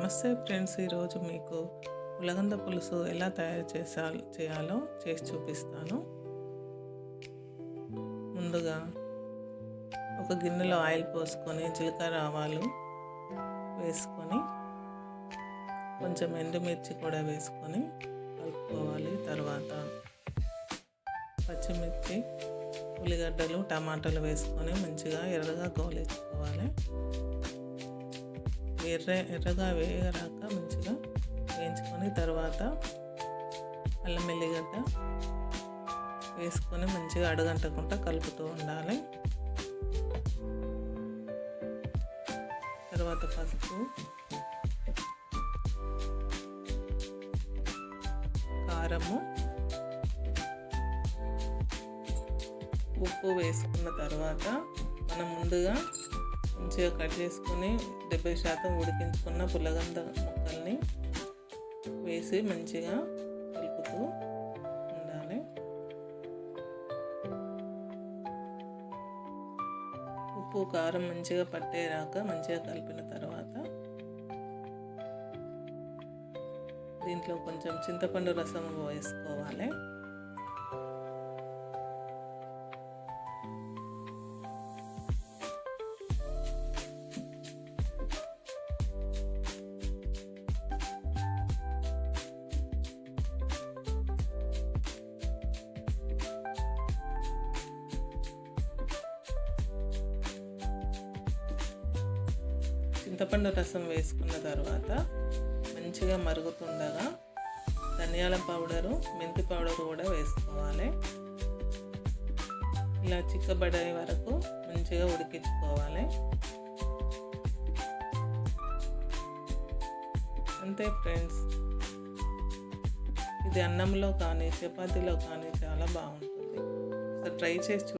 నమస్తే ఫ్రెండ్స్, ఈరోజు మీకు ఉలగంద పులుసు ఎలా తయారు చేయాలో చేసి చూపిస్తాను. ముందుగా ఒక గిన్నెలో ఆయిల్ పోసుకొని జీలకర్ర ఆవాలు వేసుకొని కొంచెం ఎండుమిర్చి కూడా వేసుకొని కలుపుకోవాలి. తర్వాత పచ్చిమిర్చి, ఉల్లిగడ్డలు, టమాటాలు వేసుకొని మంచిగా ఎర్రగా గోలించుకోవాలి. ఎర్రగా వేయరాక మంచిగా వేయించుకొని తర్వాత అల్లం ఎల్లిగడ్డ వేసుకొని మంచిగా అడుగంటకుండా కలుపుతూ ఉండాలి. తర్వాత పసుపు, కారము, ఉప్పు వేసుకున్న తర్వాత మనం ముందుగా మంచిగా కట్ చేసుకొని 70% ఉడికించుకున్న పులగంద ముక్కల్ని వేసి మంచిగా కలుపుతూ ఉండాలి. ఉప్పు కారం మంచిగా పట్టేరాక మంచిగా కలిపిన తర్వాత దీంట్లో కొంచెం చింతపండు రసం వేసుకోవాలి. చింతపండు రసం వేసుకున్న తర్వాత మంచిగా మరుగుతుండగా ధనియాల పౌడరు, మెంతి పౌడరు కూడా వేసుకోవాలి. ఇలా చిక్కబడే వరకు మంచిగా ఉడికించుకోవాలి. అంతే ఫ్రెండ్స్, ఇది అన్నంలో కానీ చపాతీలో కానీ చాలా బాగుంటుంది. ట్రై చేసి